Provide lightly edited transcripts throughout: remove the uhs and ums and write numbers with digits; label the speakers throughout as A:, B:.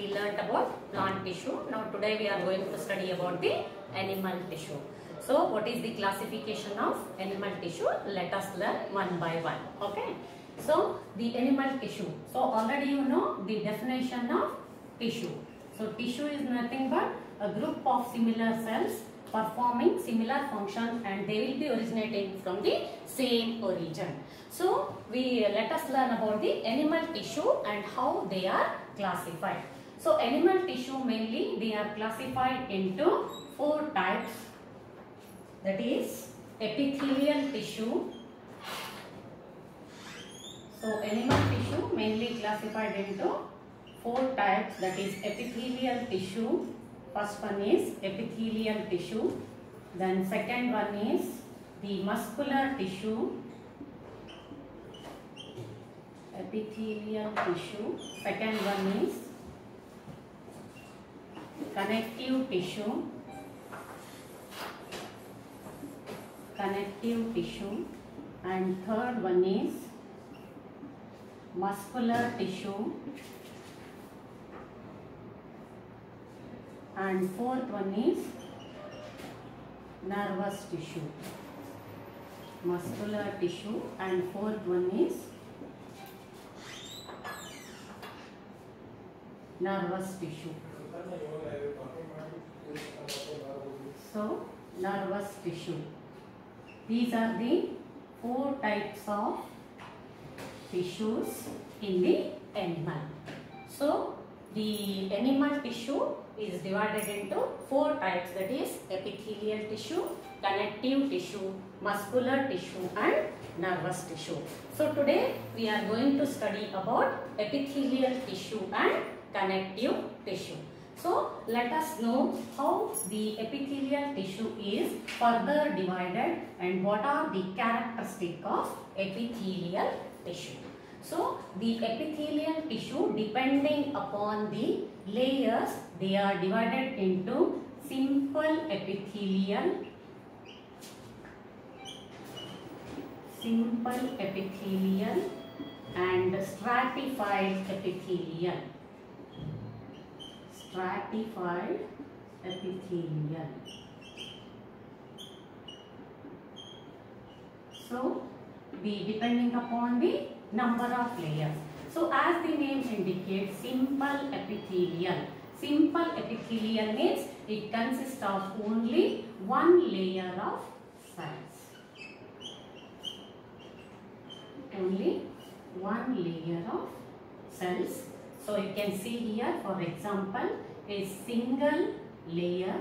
A: we learnt about plant tissue. Now today we are going to study about the animal tissue. So what is the classification of animal tissue? Let us learn one by one. Okay. So the animal tissue. So already you know the definition of tissue. So tissue is nothing but a group of similar cells performing similar function, and they will be originating from the same origin. So let us learn about the animal tissue and how they are classified. So animal tissue mainly they are classified into 4 types. That is epithelial tissue. So animal tissue mainly classified into 4 types. That is epithelial tissue. First one is epithelial tissue. Then second one is the muscular tissue. Epithelial tissue. Second one is connective tissue. Connective tissue. And third one is muscular tissue. And fourth one is nervous tissue. Muscular tissue. And fourth one is nervous tissue. So nervous tissue. These are the 4 types of tissues in the animal. So the animal tissue is divided into 4 types, that is epithelial tissue, connective tissue, muscular tissue and nervous tissue. So today we are going to study about epithelial tissue and connective tissue. So let us know how the epithelial tissue is further divided and what are the characteristics of epithelial tissue. So the epithelial tissue, depending upon the layers, they are divided into simple epithelial, and stratified epithelial. Stratified epithelial. So depending upon the number of layers. So as the name indicates, simple epithelial. Simple epithelial means it consists of only one layer of cells. Only one layer of cells. So you can see here, for example, a single layer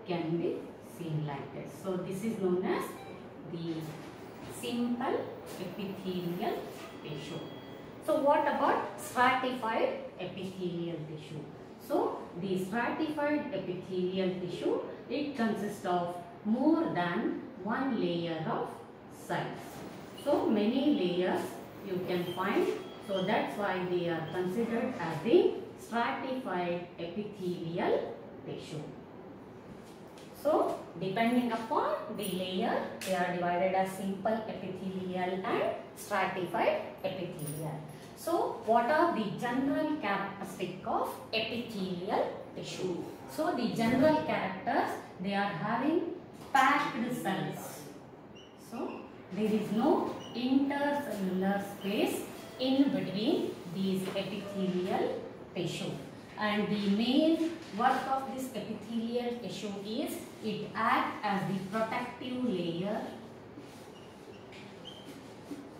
A: can be seen like this. So this is known as the simple epithelial tissue. So what about stratified epithelial tissue? So the stratified epithelial tissue, it consists of more than one layer of cells. So many layers you can find. So that's why they are considered as the stratified epithelial tissue. So depending upon the layer, they are divided as simple epithelial and stratified epithelial. So what are the general characteristics of epithelial tissue? So the general characters, they are having packed cells. So there is no intercellular space in between these epithelial tissue. And the main work of this epithelial tissue is it acts as the protective layer.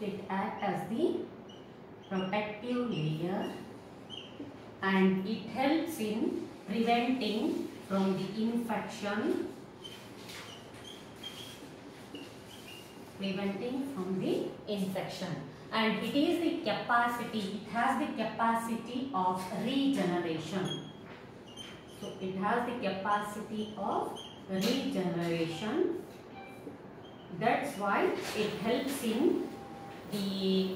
A: It acts as the protective layer, and it helps in preventing from the infection. And it is the capacity, it has the capacity of regeneration. So it has the capacity of regeneration. That's why it helps in the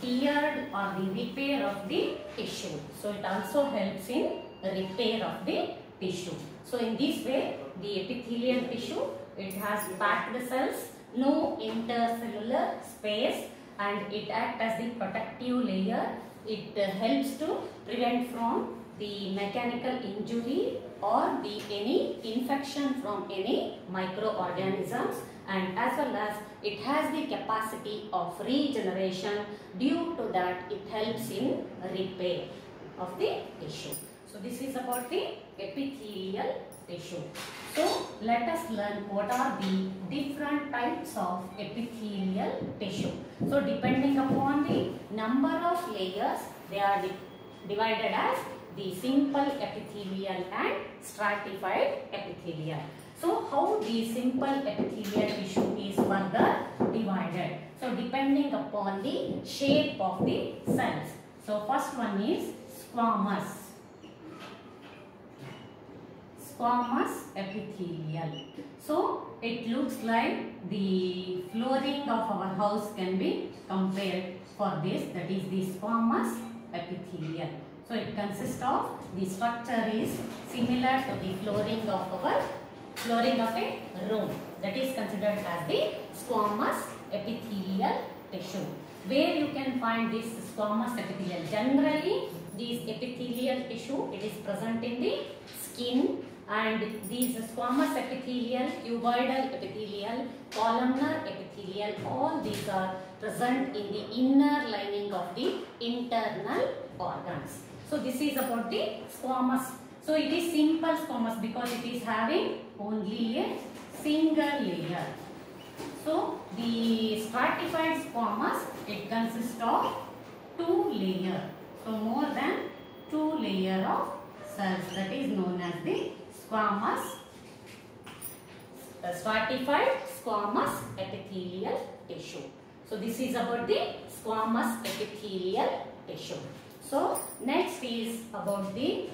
A: tear or the repair of the tissue. So it also helps in repair of the tissue. So in this way, the epithelial tissue, it has packed cells, no intercellular space, and it acts as the protective layer. It helps to prevent from the mechanical injury or the any infection from any microorganisms, and as well as it has the capacity of regeneration. Due to that, it helps in repair of the tissue. So this is about the epithelial tissue. So let us learn what are the different types of epithelial tissue. So depending upon the number of layers, they are divided as the simple epithelial and stratified epithelial. So how the simple epithelial tissue is further divided? So depending upon the shape of the cells. So first one is squamous. Squamous epithelial. So it looks like the flooring of our house can be compared for this, that is the squamous epithelial. So it consists of, the structure is similar to the flooring of a room, that is considered as the squamous epithelial tissue. Where you can find this squamous epithelial? Generally, this epithelial tissue, it is present in the skin, and these squamous epithelial, cuboidal epithelial, columnar epithelial, all these are present in the inner lining of the internal organs. So this is about the squamous. So it is simple squamous because it is having only a single layer. So the stratified squamous, it consists of 2 layers. So more than 2 layers of cells, that is known as the squamous, the stratified squamous epithelial tissue. So this is about the squamous epithelial tissue. So next is about the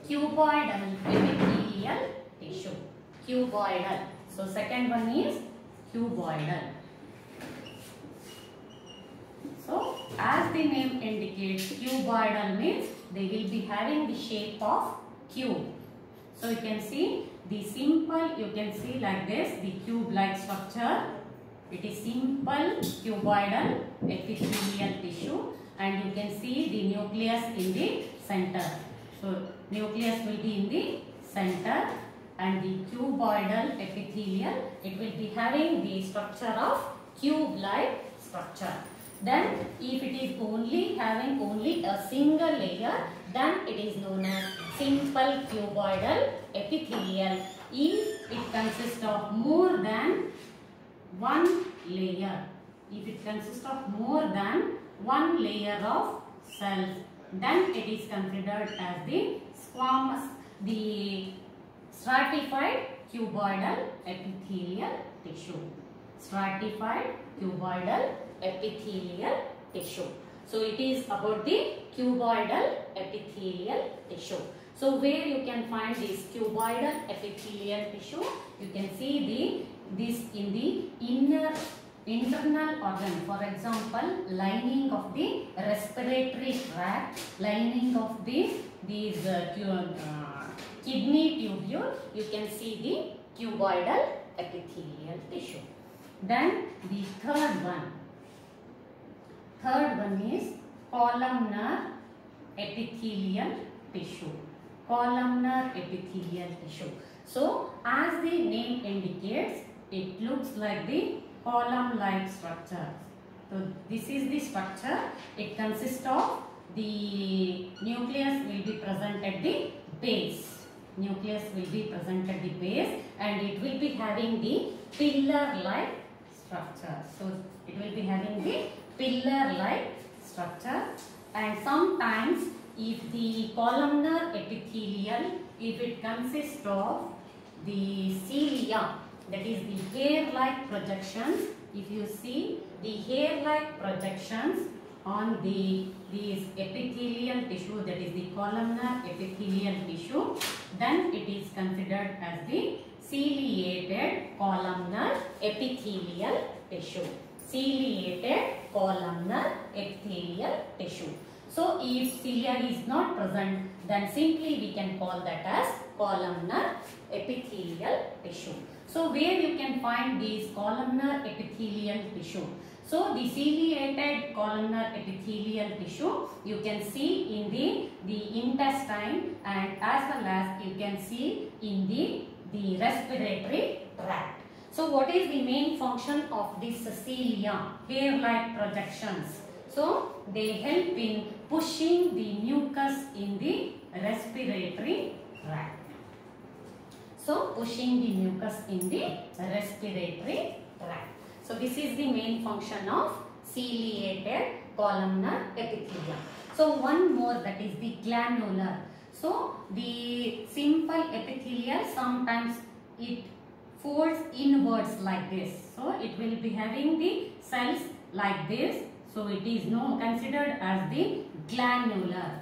A: cuboidal epithelial tissue. Cuboidal. So second one is cuboidal. So as the name indicates, cuboidal means they will be having the shape of cube. So you can see the simple, you can see like this, the cube-like structure. It is simple cuboidal epithelial tissue, and you can see the nucleus in the center. So nucleus will be in the center, and the cuboidal epithelial, it will be having the structure of cube-like structure. Then if it is only having only a single layer, then it is known as simple cuboidal epithelial. If it consists of more than 1 layer, if it consists of more than 1 layer of cells, then it is considered as the squamous, the stratified cuboidal epithelial tissue. Stratified cuboidal epithelial tissue. So it is about the cuboidal epithelial tissue. So where you can find this cuboidal epithelial tissue, you can see this in the internal organ. For example, lining of the respiratory tract, lining of these kidney tubule, you can see the cuboidal epithelial tissue. Then the third one is columnar epithelial tissue. Columnar epithelial tissue. So as the name indicates, it looks like the column-like structure. So this is the structure. It consists of, the nucleus will be present at the base. Nucleus will be present at the base, and it will be having the pillar-like structure. So it will be having the pillar-like structure, and sometimes if the columnar epithelial, if it consists of the cilia, that is the hair-like projections, if you see the hair-like projections on these epithelial tissue, that is the columnar epithelial tissue, then it is considered as the ciliated columnar epithelial tissue. Ciliated columnar epithelial tissue. So if cilia is not present, then simply we can call that as columnar epithelial tissue. So where you can find these columnar epithelial tissue? So the ciliated columnar epithelial tissue you can see in the intestine, and as well as you can see in the respiratory tract. So what is the main function of this cilia? Hair-like projections. So they help in pushing the mucus in the respiratory tract. So pushing the mucus in the respiratory tract. So this is the main function of ciliated columnar epithelium. So one more, that is the glandular. So the simple epithelial, sometimes it folds inwards like this. So it will be having the cells like this. So it is now considered as the glandular.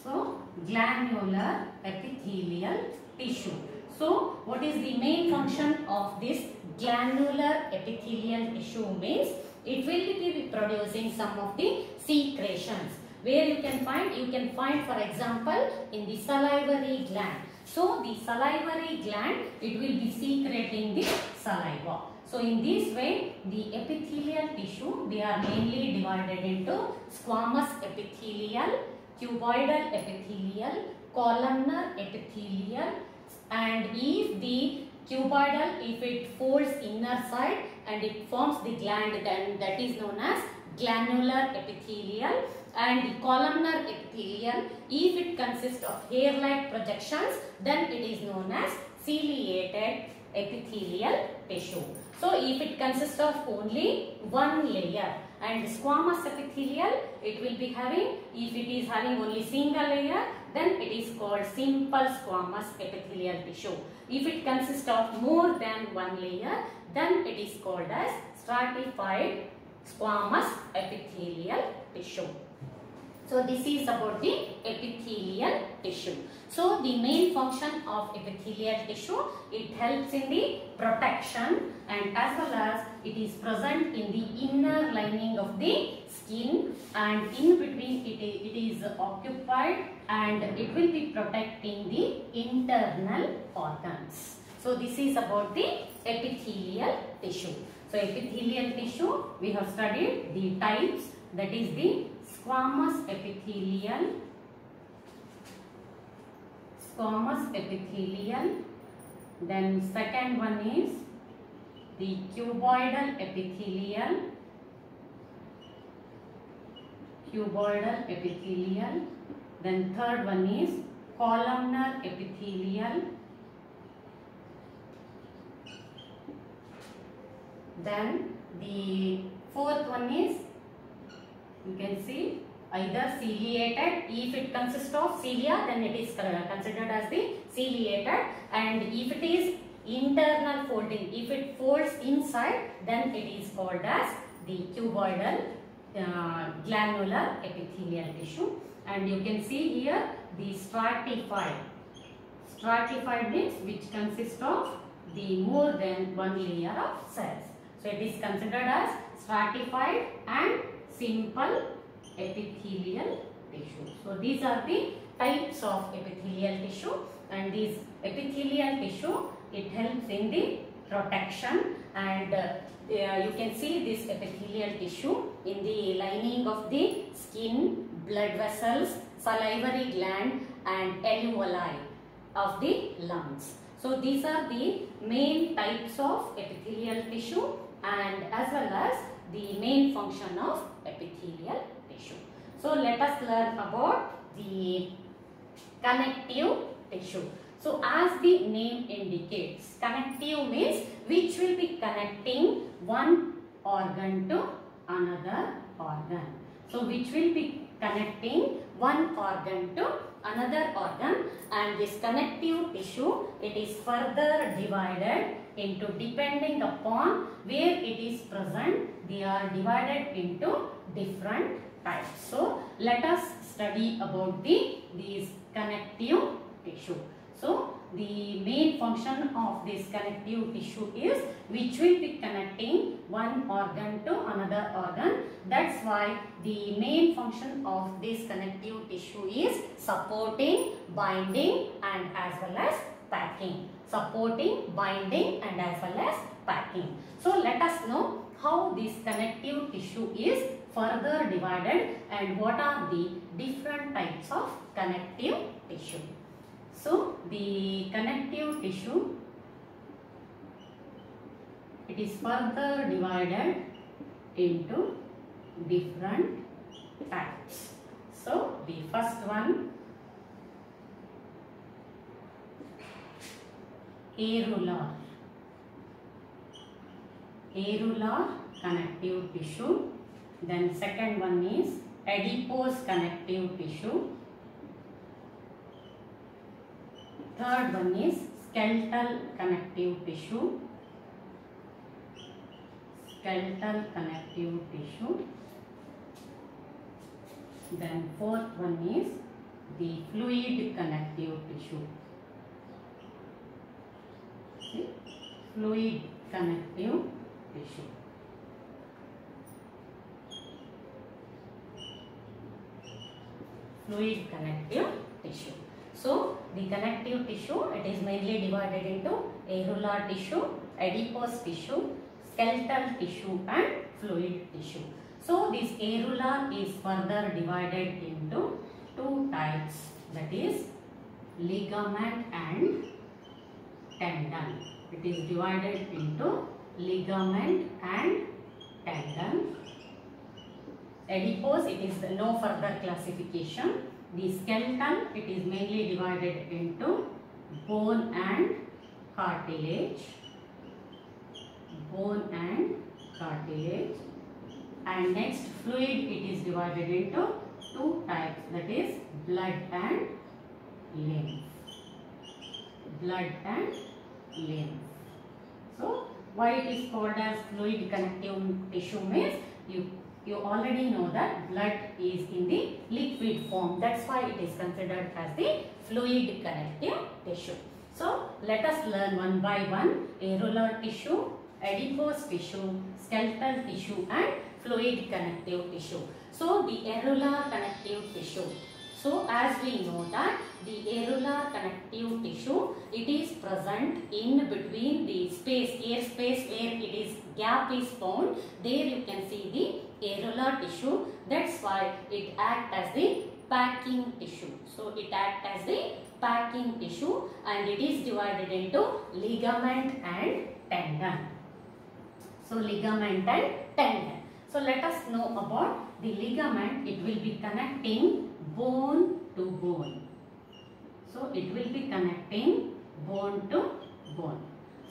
A: So glandular epithelial tissue. So what is the main function of this glandular epithelial tissue means it will be producing some of the secretions. Where you can find for example in the salivary gland. So the salivary gland, it will be secreting the saliva. So in this way the epithelial tissue, they are mainly divided into squamous epithelial, cuboidal epithelial, columnar epithelial, and if the cuboidal, if it folds inner side and it forms the gland, then that is known as glandular epithelial, and the columnar epithelial, if it consists of hair-like projections, then it is known as ciliated epithelial tissue. So if it consists of only one layer, and squamous epithelial, it will be having, if it is having only single layer, then it is called simple squamous epithelial tissue. If it consists of more than one layer, then it is called as stratified squamous epithelial tissue. So this is about the epithelial tissue. So the main function of epithelial tissue, it helps in the protection, and as well as it is present in the inner lining of the skin, and in between it is occupied, and it will be protecting the internal organs. So this is about the epithelial tissue. So epithelial tissue, we have studied the types, that is the squamous epithelial, then second one is the cuboidal epithelial, then third one is columnar epithelial, then the fourth one is, you can see, either ciliated. If it consists of cilia, then it is considered as the ciliated, and if it is internal folding, if it folds inside, then it is called as the cuboidal glandular epithelial tissue. And you can see here the stratified means which consists of the more than one layer of cells. So it is considered as stratified and simple epithelial tissue. So these are the types of epithelial tissue, and this epithelial tissue, it helps in the protection, and you can see this epithelial tissue in the lining of the skin, blood vessels, salivary gland, and alveoli of the lungs. So these are the main types of epithelial tissue, and as well as the main function of epithelial tissue. So let us learn about the connective tissue. So as the name indicates, connective means which will be connecting one organ to another organ. So which will be connecting one organ to another organ, and this connective tissue, it is further divided into, depending upon where it is present, they are divided into different types. So let us study about these connective tissue. So the main function of this connective tissue is which will be connecting one organ to another organ. That's why the main function of this connective tissue is supporting, binding, and as well as packing. Supporting, binding, and as well as packing. So let us know how this connective tissue is further divided and what are the different types of connective tissue. So the connective tissue, it is further divided into different types. So the first one, areolar connective tissue. Then second one is adipose connective tissue. Third one is skeletal connective tissue. Then fourth one is the fluid connective tissue. See? Fluid connective tissue. Fluid connective tissue. So the connective tissue, it is mainly divided into areolar tissue, adipose tissue, skeletal tissue and fluid tissue. So this areolar is further divided into two types, that is ligament and tendon. It is divided into ligament and tendon. Adipose, it is no further classification. The skeleton, it is mainly divided into bone and cartilage. And next fluid, it is divided into two types, that is blood and lymph. So why it is called as fluid connective tissue means you already know that blood is in the liquid form. That's why it is considered as the fluid connective tissue. So let us learn one by one: areolar tissue, adipose tissue, skeletal tissue and fluid connective tissue. So the areolar connective tissue. So as we know that the areolar connective tissue, it is present in between the space, air space where it is gap is found. There you can see the areolar tissue. That's why it acts as the packing tissue. So it acts as the packing tissue and it is divided into ligament and tendon. So ligament and tendon. So let us know about the ligament. It will be connecting bone to bone. So it will be connecting bone to bone.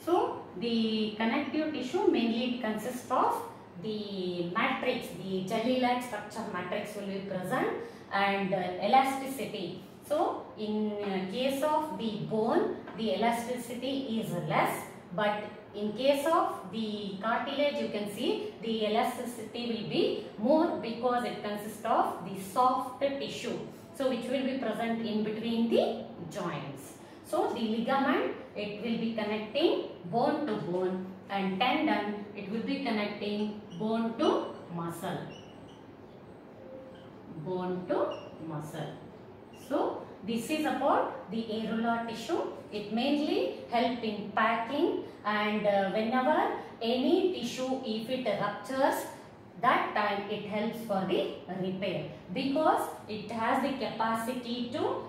A: So the connective tissue mainly consists of the matrix, the jelly-like structure matrix will be present and elasticity. So in case of the bone, the elasticity is less, but in case of the cartilage, you can see the elasticity will be more because it consists of the soft tissue. So which will be present in between the joints. So the ligament, it will be connecting bone to bone and tendon, it will be connecting bone to muscle. So this is about the areolar tissue. It mainly helps in packing and whenever any tissue, if it ruptures, that time it helps for the repair because it has the capacity to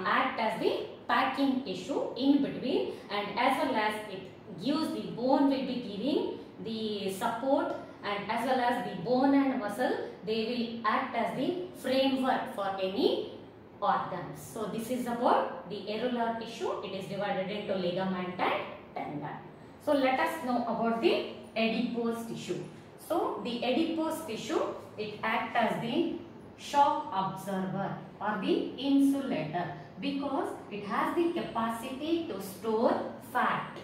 A: act as the packing tissue in between, and as well as it gives the bone will be giving the support, and as well as the bone and muscle, they will act as the framework for any organs. So this is about the areolar tissue. It is divided into ligament and tendon. So let us know about the adipose tissue. So the adipose tissue, it acts as the shock absorber or the insulator because it has the capacity to store fat.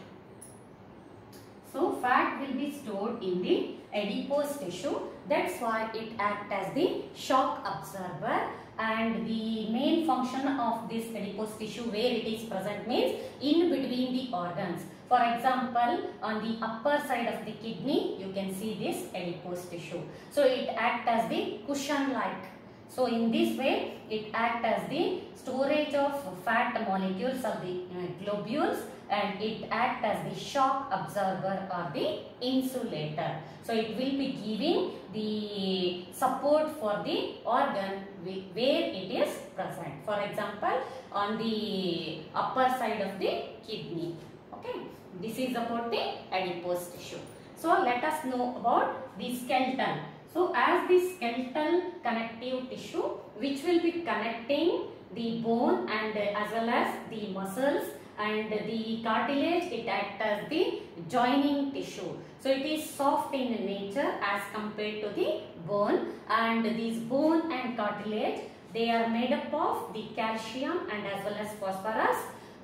A: So fat will be stored in the adipose tissue. That's why it acts as the shock absorber, and the main function of this adipose tissue where it is present means in between the organs. For example, on the upper side of the kidney, you can see this adipose tissue. So it acts as the cushion like. So in this way, it acts as the storage of fat molecules of the globules, and it acts as the shock absorber or the insulator. So it will be giving the support for the organ where it is present. For example, on the upper side of the kidney. Okay, this is about the adipose tissue. So let us know about the skeleton. So as the skeletal connective tissue, which will be connecting the bone and as well as the muscles and the cartilage, it acts as the joining tissue. So it is soft in nature as compared to the bone, and these bone and cartilage, they are made up of the calcium and as well as phosphorus,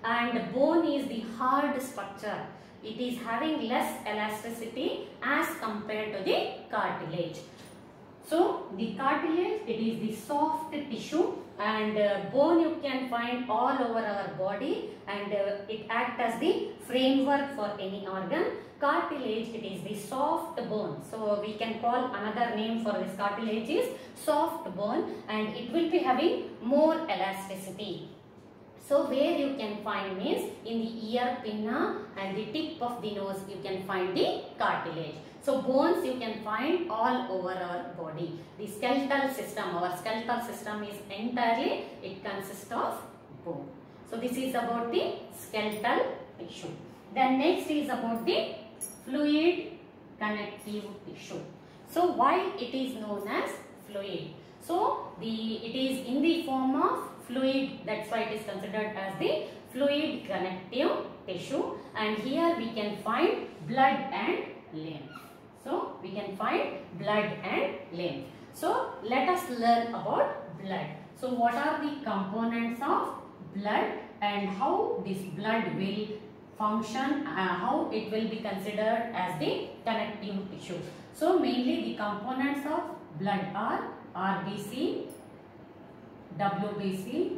A: and bone is the hard structure. It is having less elasticity as compared to the cartilage. So the cartilage, it is the soft tissue, and bone you can find all over our body, and it acts as the framework for any organ. Cartilage, it is the soft bone. So we can call another name for this cartilage is soft bone, and it will be having more elasticity. So where you can find means in the ear pinna and the tip of the nose you can find the cartilage. So bones you can find all over our body. The skeletal system, our skeletal system is entirely, it consists of bone. So this is about the skeletal tissue. Then next is about the fluid connective tissue. So why it is known as fluid? So it is in the form of fluid, that's why it is considered as the fluid connective tissue, and here we can find blood and lymph. So we can find blood and lymph. So let us learn about blood. So what are the components of blood and how this blood will function, how it will be considered as the connective tissue. So mainly the components of blood are RBC, WBC,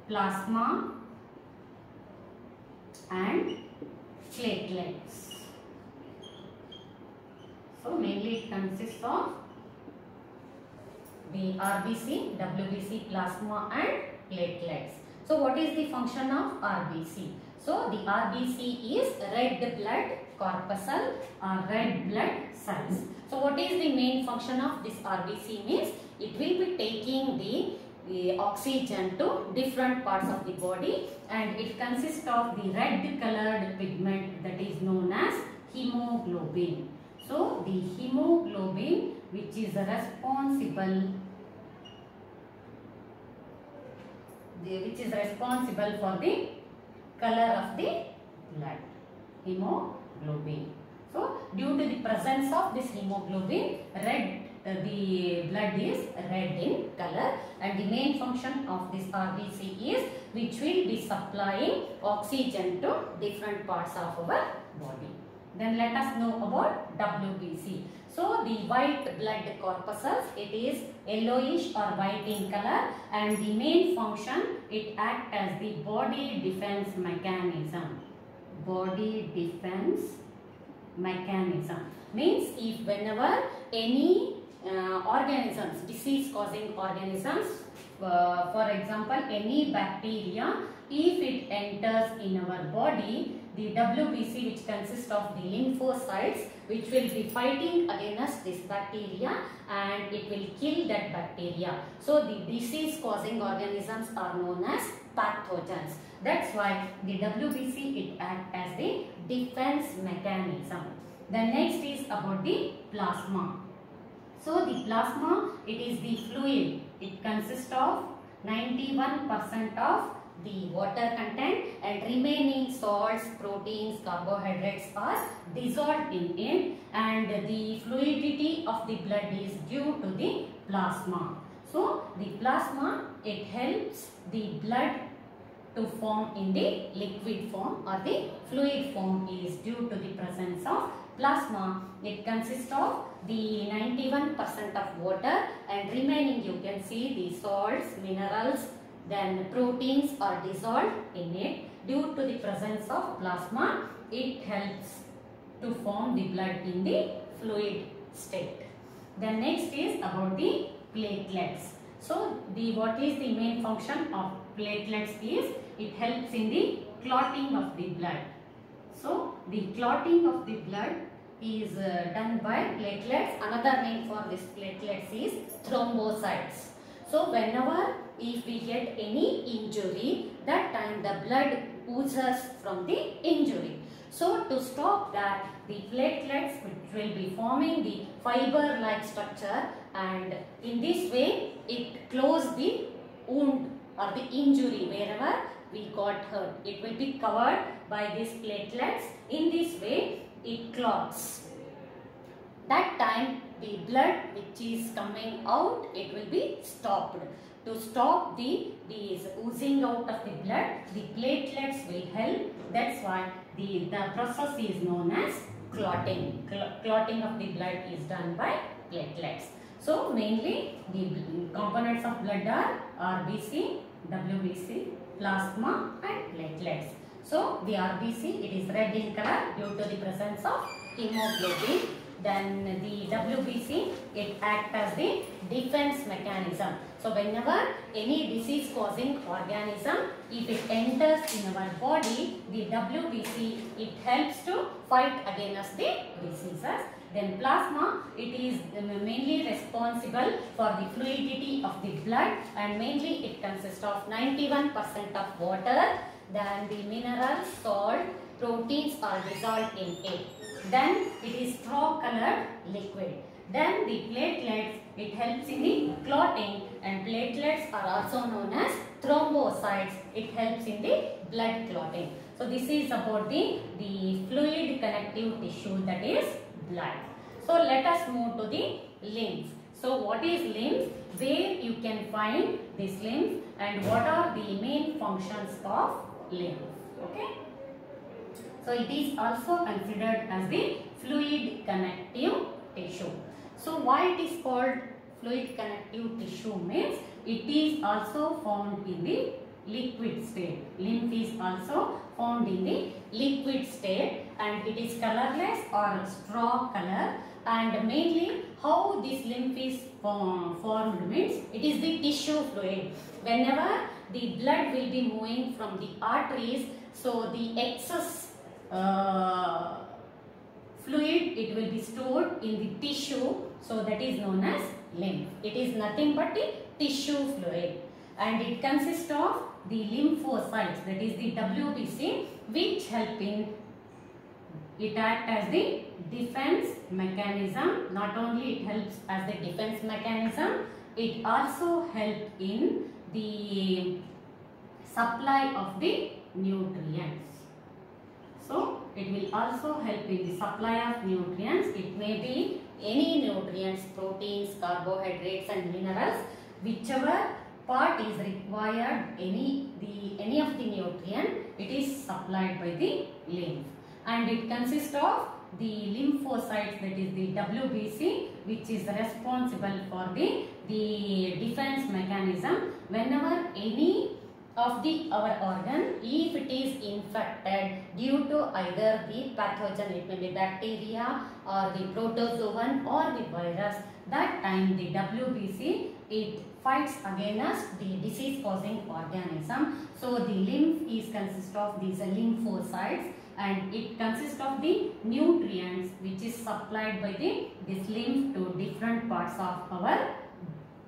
A: plasma and platelets. So mainly it consists of the RBC, WBC, plasma and platelets. So what is the function of RBC? So the RBC is red blood corpuscle or red blood cells. So what is the main function of this RBC means? It will be taking the oxygen to different parts of the body, and it consists of the red colored pigment that is known as hemoglobin. So the hemoglobin, which is responsible for the color of the blood, hemoglobin. So due to the presence of this hemoglobin, the blood is red in color, and the main function of this RBC is which will be supplying oxygen to different parts of our body. Then let us know about WBC. So the white blood corpuscles, it is yellowish or white in color, and the main function, it acts as the body defense mechanism. Body defense mechanism means if whenever any organisms, disease causing organisms, for example any bacteria, if it enters in our body, the WBC, which consists of the lymphocytes, which will be fighting against this bacteria and it will kill that bacteria. So the disease causing organisms are known as pathogens. That's why the WBC, it acts as the defense mechanism. The next is about the plasma. So the plasma, it is the fluid. It consists of 91% of the water content, and remaining salts, proteins, carbohydrates are dissolved in it, and the fluidity of the blood is due to the plasma. So the plasma, it helps the blood to form in the liquid form, or the fluid form is due to the presence of plasma. It consists of the 91% of water, and remaining you can see the salts, minerals, then proteins are dissolved in it. Due to the presence of plasma, it helps to form the blood in the fluid state. The next is about the platelets. So what is the main function of platelets is it helps in the clotting of the blood. So the clotting of the blood is done by platelets. Another name for this platelets is thrombocytes. So whenever if we get any injury, that time the blood oozes from the injury. So to stop that, the platelets will be forming the fiber-like structure, and in this way it closes the wound or the injury wherever we got hurt. It will be covered by these platelets. In this way it clots. That time the blood which is coming out, it will be stopped. To stop these oozing out of the blood, the platelets will help. That's why the process is known as clotting. Clotting of the blood is done by platelets. So mainly the components of blood are RBC, WBC, plasma and platelets. So the RBC, it is red in color due to the presence of hemoglobin. Then the WBC, it acts as the defense mechanism. So whenever any disease causing organism, if it enters in our body, the WBC, it helps to fight against the diseases. Then plasma, it is mainly responsible for the fluidity of the blood, and mainly it consists of 91% of water. Then the minerals, salt, proteins are dissolved in it. Then it is straw colored liquid. Then the platelets, it helps in the clotting, and platelets are also known as thrombocytes. It helps in the blood clotting. So this is about the fluid connective tissue, that is blood. So let us move to the limbs. So what is limbs? Where you can find these limbs and what are the main functions of limbs? Okay. So it is also considered as the fluid connective tissue. So why it is called fluid connective tissue means it is also found in the liquid state. Lymph is also found in the liquid state, and it is colorless or straw color. And mainly how this lymph is formed means it is the tissue fluid. Whenever the blood will be moving from the arteries, so the excess fluid, it will be stored in the tissue, so that is known as lymph. It is nothing but the tissue fluid, and it consists of the lymphocytes, that is the WBC, which help in it act as the defense mechanism. Not only it helps as the defense mechanism, it also helps in the supply of the nutrients. So it will also help in the supply of nutrients. It may be any nutrients, proteins, carbohydrates and minerals, whichever part is required, any of the nutrient, it is supplied by the lymph. And it consists of the lymphocytes, that is the WBC, which is responsible for the defense mechanism. Whenever any of our organ, if it is infected due to either the pathogen, it may be bacteria or the protozoan or the virus, that time the WBC, it fights against the disease causing organism. So the lymph is consist of these lymphocytes, and it consists of the nutrients which is supplied by this lymph to different parts of our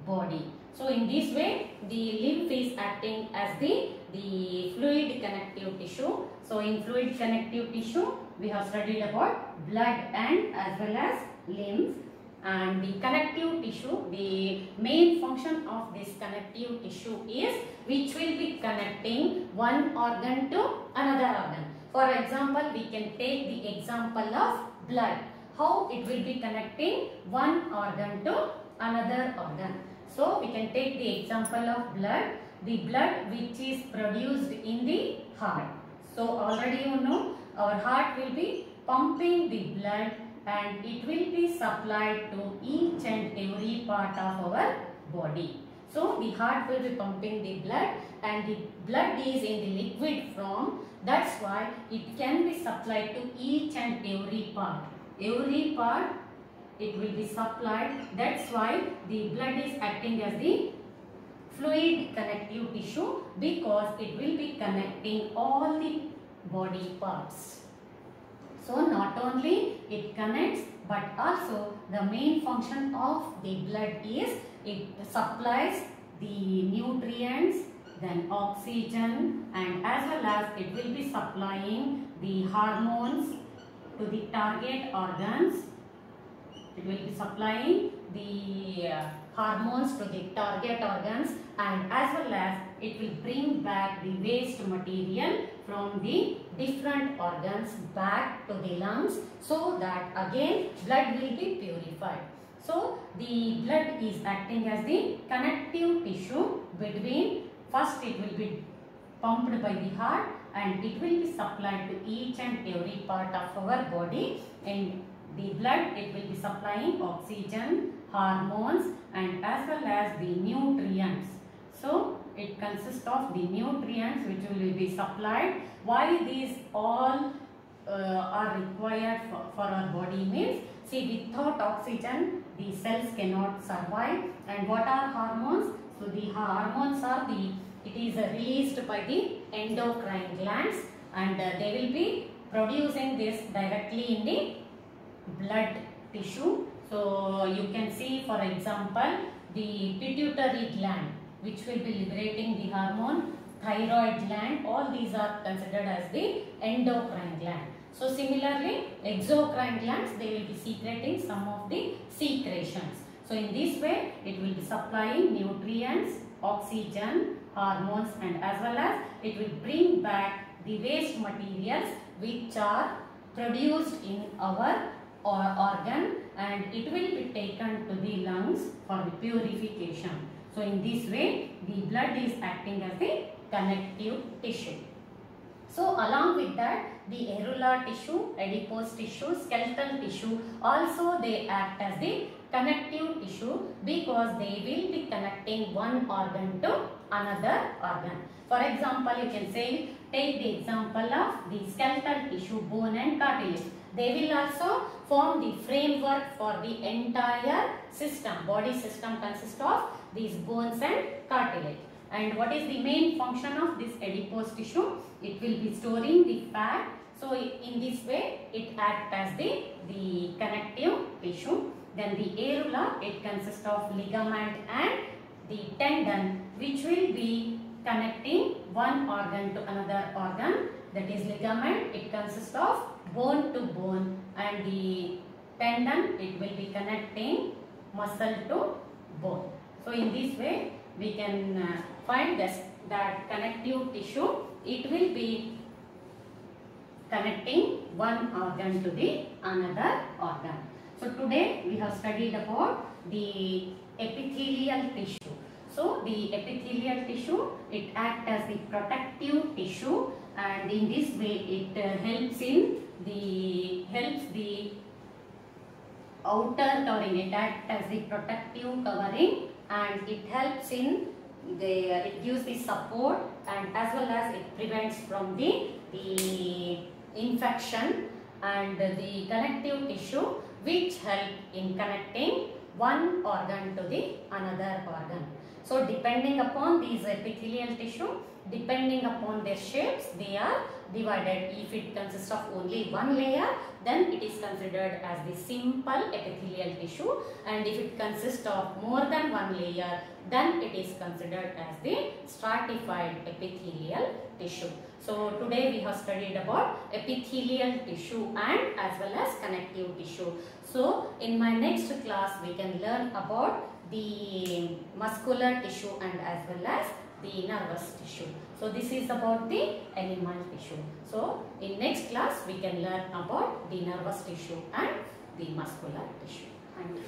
A: body. So in this way the lymph is acting as the fluid connective tissue. So in fluid connective tissue we have studied about blood and as well as lymph. And the connective tissue, the main function of this connective tissue is which will be connecting one organ to another organ. For example, we can take the example of blood. How it will be connecting one organ to another organ. So we can take the example of blood. The blood which is produced in the heart. So already you know our heart will be pumping the blood, and it will be supplied to each and every part of our body. So the heart will be pumping the blood, and the blood is in the liquid form. That's why it can be supplied to each and every part. Every part it will be supplied. That's why the blood is acting as the fluid connective tissue because it will be connecting all the body parts. So not only it connects, but also the main function of the blood is it supplies the nutrients, then oxygen, and as well as it will be supplying the hormones to the target organs. It will be supplying the hormones to the target organs, and as well as it will bring back the waste material from the different organs back to the lungs, so that again blood will be purified. So the blood is acting as the connective tissue between, first it will be pumped by the heart and it will be supplied to each and every part of our body. And the blood, it will be supplying oxygen, hormones, and as well as the nutrients. So it consists of the nutrients which will be supplied. Why these all are required for our body means, see, without oxygen the cells cannot survive. And what are hormones? So the hormones are it is released by the endocrine glands, and they will be producing this directly in the blood tissue. So you can see, for example, the pituitary gland which will be liberating the hormone, thyroid gland, all these are considered as the endocrine gland. So similarly, exocrine glands, they will be secreting some of the secretions. So in this way, it will be supplying nutrients, oxygen, hormones, and as well as it will bring back the waste materials which are produced in our organ, and it will be taken to the lungs for the purification. So in this way, the blood is acting as the connective tissue. So along with that, the areolar tissue, adipose tissue, skeletal tissue, also they act as the connective tissue because they will be connecting one organ to another organ. For example, you can say, take the example of the skeletal tissue, bone and cartilage. They will also form the framework for the entire system. Body system consists of these bones and cartilage. And what is the main function of this adipose tissue? It will be storing the fat. So in this way, it acts as the connective tissue. Then the areola, it consists of ligament and the tendon, which will be connecting one organ to another organ. That is ligament, it consists of bone to bone, and the tendon, it will be connecting muscle to bone. So in this way, we can find that connective tissue, it will be connecting one organ to the another organ. So today we have studied about the epithelial tissue. So the epithelial tissue, it acts as the protective tissue, and in this way it helps the outer covering. It acts as the protective covering, and it helps in it gives the support, and as well as it prevents from the infection, and the connective tissue which help in connecting one organ to the another organ. So depending upon these epithelial tissue, depending upon their shapes, they are divided. If it consists of only one layer, then it is considered as the simple epithelial tissue, and if it consists of more than one layer, then it is considered as the stratified epithelial tissue. So today we have studied about epithelial tissue and as well as connective tissue. So in my next class we can learn about the muscular tissue and as well as the nervous tissue. So this is about the animal tissue. So in next class we can learn about the nervous tissue and the muscular tissue. Thank you.